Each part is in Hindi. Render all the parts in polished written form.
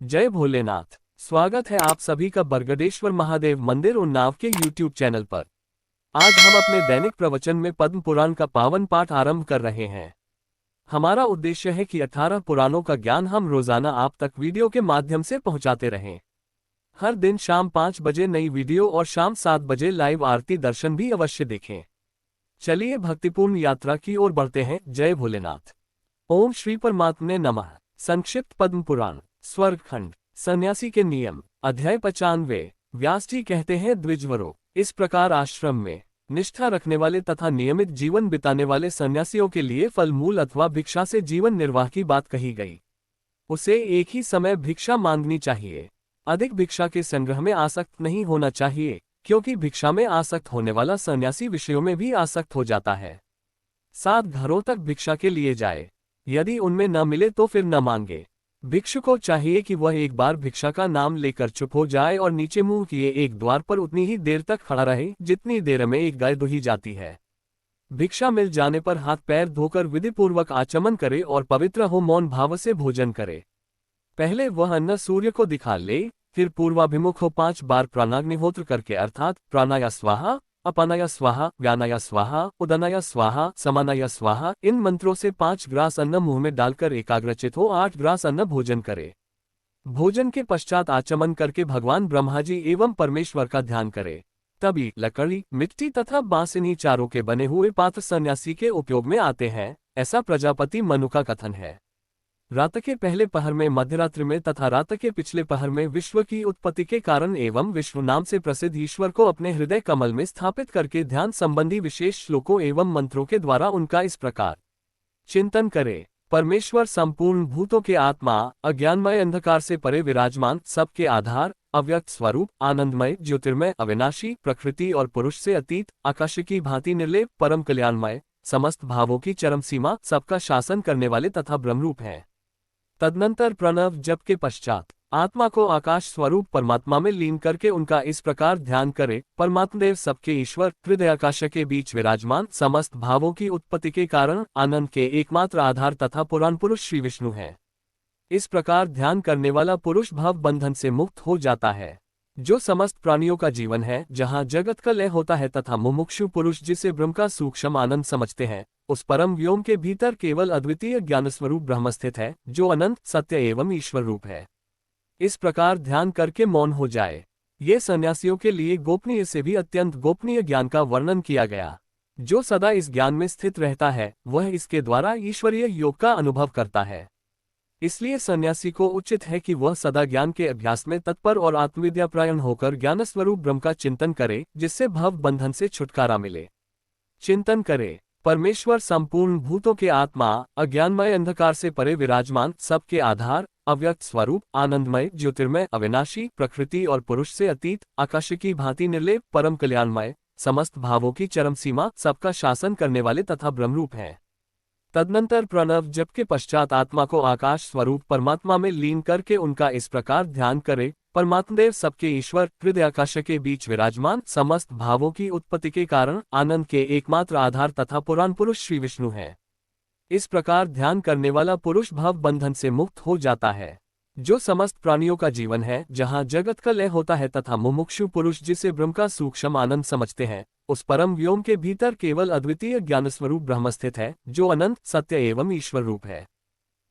जय भोलेनाथ। स्वागत है आप सभी का बरगदेश्वर महादेव मंदिर उन्नाव के YouTube चैनल पर। आज हम अपने दैनिक प्रवचन में पद्म पुराण का पावन पाठ आरंभ कर रहे हैं। हमारा उद्देश्य है कि 18 पुराणों का ज्ञान हम रोजाना आप तक वीडियो के माध्यम से पहुंचाते रहें। हर दिन शाम 5 बजे नई वीडियो और शाम 7 बजे लाइव आरती दर्शन भी अवश्य देखें। चलिए भक्तिपूर्ण यात्रा की ओर बढ़ते हैं। जय भोलेनाथ। ओम श्री परमात्मने नमः। संक्षिप्त पद्म पुराण स्वर्गखंड सन्यासी के नियम अध्याय 95। व्यास जी कहते हैं, द्विजवरों, इस प्रकार आश्रम में निष्ठा रखने वाले तथा नियमित जीवन बिताने वाले सन्यासियों के लिए फल मूल अथवा भिक्षा से जीवन निर्वाह की बात कही गई। उसे एक ही समय भिक्षा मांगनी चाहिए। अधिक भिक्षा के संग्रह में आसक्त नहीं होना चाहिए, क्योंकि भिक्षा में आसक्त होने वाला सन्यासी विषयों में भी आसक्त हो जाता है। 7 घरों तक भिक्षा के लिए जाए, यदि उनमें न मिले तो फिर न मांगे। भिक्षु को चाहिए कि वह एक बार भिक्षा का नाम लेकर चुप हो जाए और नीचे मुंह किए एक द्वार पर उतनी ही देर तक खड़ा रहे जितनी देर में एक गाय दुही जाती है। भिक्षा मिल जाने पर हाथ पैर धोकर विधिपूर्वक आचमन करे और पवित्र हो मौन भाव से भोजन करे। पहले वह अन्न सूर्य को दिखा ले, फिर पूर्वाभिमुख हो 5 बार प्राणाग्निहोत्र करके, अर्थात प्राणाया स्वाहा, अपानाया स्वाहा, व्यानाया स्वाहा, उदनाया स्वाहा, समानाया स्वाहा, इन मंत्रों से 5 ग्रास अन्न मुंह में डालकर एकाग्रचित हो 8 ग्रास अन्न भोजन करे। भोजन के पश्चात आचमन करके भगवान ब्रह्मा जी एवं परमेश्वर का ध्यान करे। तभी लकड़ी, मिट्टी तथा बांस इन्हीं चारों के बने हुए पात्र सन्यासी के उपयोग में आते हैं, ऐसा प्रजापति मनु का कथन है। रात के पहले पहर में, मध्यरात्रि में तथा रात के पिछले पहर में विश्व की उत्पत्ति के कारण एवं विश्व नाम से प्रसिद्ध ईश्वर को अपने हृदय कमल में स्थापित करके ध्यान संबंधी विशेष श्लोकों एवं मंत्रों के द्वारा उनका इस प्रकार चिंतन करे। परमेश्वर संपूर्ण भूतों के आत्मा, अज्ञानमय अंधकार से परे विराजमान, सबके आधार, अव्यक्त स्वरूप, आनंदमय, ज्योतिर्मय, अविनाशी, प्रकृति और पुरुष से अतीत, आकाश की भांति निर्लेप, परम कल्याणमय, समस्त भावों की चरम सीमा, सबका शासन करने वाले तथा ब्रह्मरूप हैं। तदनंतर प्रणव जप के पश्चात आत्मा को आकाश स्वरूप परमात्मा में लीन करके उनका इस प्रकार ध्यान करे। परमात्मदेव सबके ईश्वर, हृदय आकाश के बीच विराजमान, समस्त भावों की उत्पत्ति के कारण, आनंद के एकमात्र आधार तथा पुराण पुरुष श्री विष्णु हैं। इस प्रकार ध्यान करने वाला पुरुष भव बंधन से मुक्त हो जाता है, जो समस्त प्राणियों का जीवन है, जहाँ जगत का लय होता है, तथा मुमुक्षु पुरुष जिसे ब्रह्म का सूक्ष्म आनंद समझते हैं, उस परम व्योम के भीतर केवल अद्वितीय ज्ञानस्वरूप ब्रह्म स्थित है, जो अनंत, सत्य एवं ईश्वर रूप है। इस प्रकार ध्यान करके मौन हो जाए। ये सन्यासियों के लिए गोपनीय से भी अत्यंत गोपनीय ज्ञान का वर्णन किया गया। जो सदा इस ज्ञान में स्थित रहता है, वह इसके द्वारा ईश्वरीय योग का अनुभव करता है। इसलिए सन्यासी को उचित है कि वह सदा ज्ञान के अभ्यास में तत्पर और आत्मविद्यापरायण होकर ज्ञानस्वरूप ब्रह्म का चिंतन करे, जिससे भव बंधन से छुटकारा मिले। चिंतन करे। परमेश्वर संपूर्ण भूतों के आत्मा, अज्ञानमय अंधकार से परे विराजमान, सबके आधार, अव्यक्त स्वरूप, आनंदमय, ज्योतिर्मय, अविनाशी, प्रकृति और पुरुष से अतीत, आकाश की भांति निर्लेप, परम कल्याणमय, समस्त भावों की चरम सीमा, सबका शासन करने वाले तथा ब्रह्मरूप हैं। तदनंतर प्रणव जप के पश्चात आत्मा को आकाश स्वरूप परमात्मा में लीन करके उनका इस प्रकार ध्यान करे। परमात्मदेव सबके ईश्वर, हृदय आकाश के बीच विराजमान, समस्त भावों की उत्पत्ति के कारण, आनंद के एकमात्र आधार तथा पुराण पुरुष श्री विष्णु हैं। इस प्रकार ध्यान करने वाला पुरुष भव बंधन से मुक्त हो जाता है, जो समस्त प्राणियों का जीवन है, जहाँ जगत का लय होता है, तथा मुमुक्षु पुरुष जिसे ब्रह्म का सूक्ष्म आनंद समझते हैं, उस परम व्योम के भीतर केवल अद्वितीय ज्ञानस्वरूप ब्रह्म स्थित है, जो अनंत, सत्य एवं ईश्वर रूप है।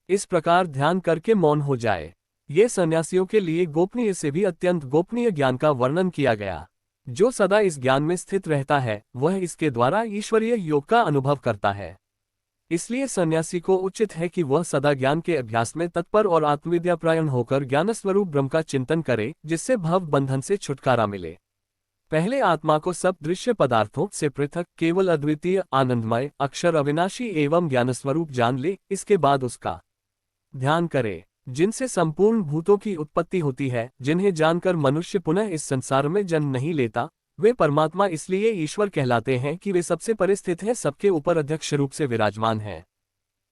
इस प्रकार ध्यान करके मौन हो जाए। ये सन्यासियों के लिए गोपनीय से भी अत्यंत गोपनीय ज्ञान का वर्णन किया गया। जो सदा इस ज्ञान में स्थित रहता है, वह इसके द्वारा ईश्वरीय योग का अनुभव करता है। इसलिए सन्यासी को उचित है कि वह सदा ज्ञान के अभ्यास में तत्पर और आत्मविद्यापरायण होकर ज्ञानस्वरूप ब्रह्म का चिंतन करे, जिससे भव बंधन से छुटकारा मिले। पहले आत्मा को सब दृश्य पदार्थों से पृथक, केवल अद्वितीय, आनंदमय, अक्षर अविनाशी एवं ज्ञानस्वरूप जान ले। इसके बाद उसका ध्यान करे, जिनसे संपूर्ण भूतों की उत्पत्ति होती है, जिन्हें जानकर मनुष्य पुनः इस संसार में जन्म नहीं लेता। वे परमात्मा इसलिए ईश्वर कहलाते हैं कि वे सबसे परे स्थित हैं, सबके ऊपर अध्यक्ष रूप से विराजमान हैं।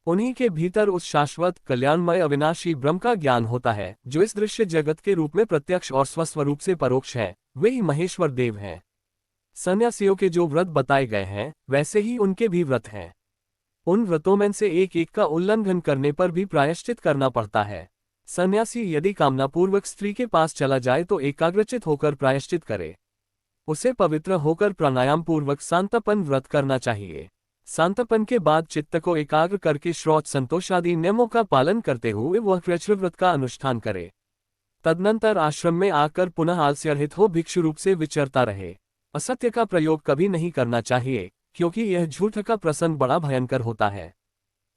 उन्हीं के भीतर उस शाश्वत, कल्याणमय, अविनाशी ब्रह्म का ज्ञान होता है, जो इस दृश्य जगत के रूप में प्रत्यक्ष और स्वस्वरूप से परोक्ष है। वे ही महेश्वर देव हैं। सन्यासियों के जो व्रत बताए गए हैं, वैसे ही उनके भी व्रत हैं। उन व्रतों में से एक एक का उल्लंघन करने पर भी प्रायश्चित करना पड़ता है। सन्यासी यदि कामनापूर्वक स्त्री के पास चला जाए तो एकाग्रचित होकर प्रायश्चित करे। उसे पवित्र होकर प्राणायाम पूर्वक सांतपन व्रत करना चाहिए। सांतपन के बाद चित्त को एकाग्र करके श्रौच संतोष आदि नियमों का पालन करते हुए वह कृच्छ्र व्रत का अनुष्ठान करे। तदनंतर आश्रम में आकर पुनः आलस्यरहित हो भिक्षु रूप से विचरता रहे। असत्य का प्रयोग कभी नहीं करना चाहिए, क्योंकि यह झूठ का प्रसंग बड़ा भयंकर होता है।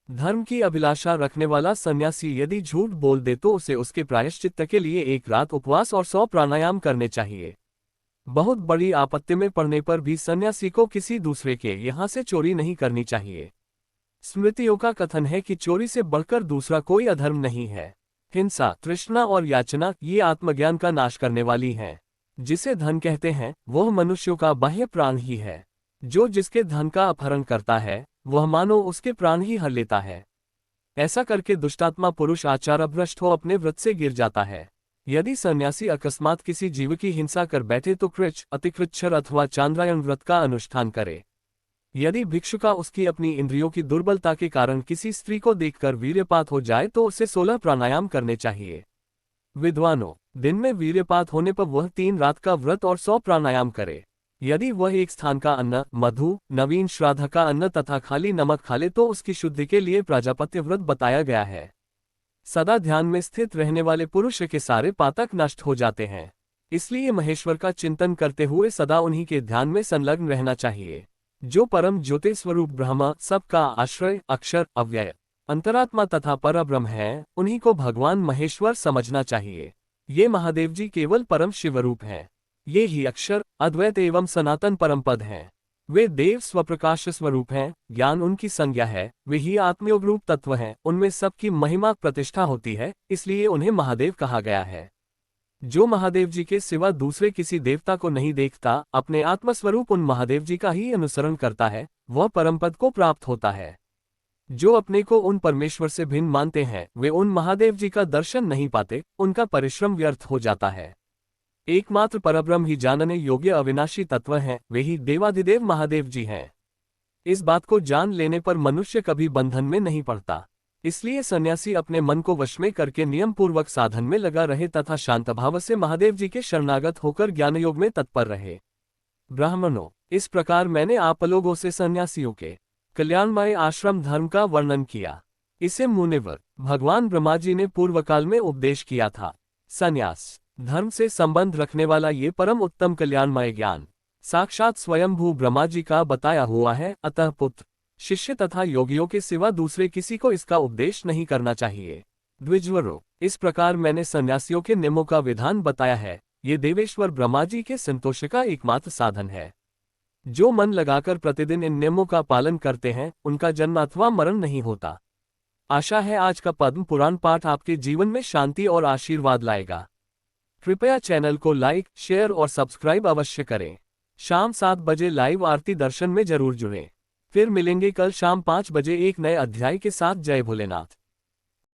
धर्म की अभिलाषा रखने वाला सन्यासी यदि झूठ बोल दे तो उसे उसके प्रायश्चित्त के लिए 1 रात उपवास और 100 प्राणायाम करने चाहिए। बहुत बड़ी आपत्ति में पड़ने पर भी सन्यासी को किसी दूसरे के यहाँ से चोरी नहीं करनी चाहिए। स्मृतियों का कथन है कि चोरी से बढ़कर दूसरा कोई अधर्म नहीं है। हिंसा, तृष्णा और याचना ये आत्मज्ञान का नाश करने वाली हैं। जिसे धन कहते हैं वह मनुष्यों का बाह्य प्राण ही है। जो जिसके धन का अपहरण करता है वह मानो उसके प्राण ही हर लेता है। ऐसा करके दुष्टात्मा पुरुष आचारभ्रष्ट हो अपने व्रत से गिर जाता है। यदि सन्यासी अकस्मात किसी जीव की हिंसा कर बैठे तो कृच्छ, अतिकृच्छ्र अथवा चांद्रायण व्रत का अनुष्ठान करे। यदि भिक्षु का उसकी अपनी इंद्रियों की दुर्बलता के कारण किसी स्त्री को देखकर वीर्यपात हो जाए तो उसे 16 प्राणायाम करने चाहिए। विद्वानों, दिन में वीर्यपात होने पर वह 3 रात का व्रत और 100 प्राणायाम करे। यदि वह एक स्थान का अन्न, मधु, नवीन श्राद्ध का अन्न तथा खाली नमक खा ले तो उसकी शुद्धि के लिए प्राजापत्य व्रत बताया गया है। सदा ध्यान में स्थित रहने वाले पुरुष के सारे पातक नष्ट हो जाते हैं। इसलिए महेश्वर का चिंतन करते हुए सदा उन्हीं के ध्यान में संलग्न रहना चाहिए। जो परम ज्योति स्वरूप ब्रह्म, सबका आश्रय, अक्षर, अव्यय, अंतरात्मा तथा परब्रह्म है, उन्हीं को भगवान महेश्वर समझना चाहिए। ये महादेव जी केवल परम शिवरूप हैं। ये ही अक्षर, अद्वैत एवं सनातन परम पद हैं। वे देव स्वप्रकाश स्वरूप हैं, ज्ञान उनकी संज्ञा है, वे ही आत्मयोग रूप तत्व हैं, उनमें सबकी महिमा प्रतिष्ठा होती है, इसलिए उन्हें महादेव कहा गया है। जो महादेव जी के सिवा दूसरे किसी देवता को नहीं देखता, अपने आत्मस्वरूप उन महादेव जी का ही अनुसरण करता है, वह परमपद को प्राप्त होता है। जो अपने को उन परमेश्वर से भिन्न मानते हैं, वे उन महादेव जी का दर्शन नहीं पाते, उनका परिश्रम व्यर्थ हो जाता है। एकमात्र परब्रह्म ही जानने योग्य अविनाशी तत्व हैं, वे ही देवाधिदेव महादेव जी हैं। इस बात को जान लेने पर मनुष्य कभी बंधन में नहीं पड़ता। इसलिए सन्यासी अपने मन को वश में करके नियम पूर्वक साधन में लगा रहे तथा शांत भाव से महादेव जी के शरणागत होकर ज्ञानयोग में तत्पर रहे। ब्राह्मणों, इस प्रकार मैंने आप लोगों से सन्यासियों के कल्याणमय आश्रम धर्म का वर्णन किया। इसे मुनिवर भगवान ब्रह्मा जी ने पूर्वकाल में उपदेश किया था। सन्यास धर्म से संबंध रखने वाला ये परम उत्तम कल्याणमय ज्ञान साक्षात स्वयंभू ब्रह्मा जी का बताया हुआ है। अतः पुत्र, शिष्य तथा योगियों के सिवा दूसरे किसी को इसका उपदेश नहीं करना चाहिए। द्विजवरों, इस प्रकार मैंने सन्यासियों के नियमों का विधान बताया है। ये देवेश्वर ब्रह्मा जी के संतोष का एकमात्र साधन है। जो मन लगाकर प्रतिदिन इन नियमों का पालन करते हैं, उनका जन्म अथवा मरण नहीं होता। आशा है आज का पद्म पुराण पाठ आपके जीवन में शांति और आशीर्वाद लाएगा। कृपया चैनल को लाइक, शेयर और सब्सक्राइब अवश्य करें। शाम 7 बजे लाइव आरती दर्शन में जरूर जुड़ें। फिर मिलेंगे कल शाम 5 बजे एक नए अध्याय के साथ। जय भोलेनाथ।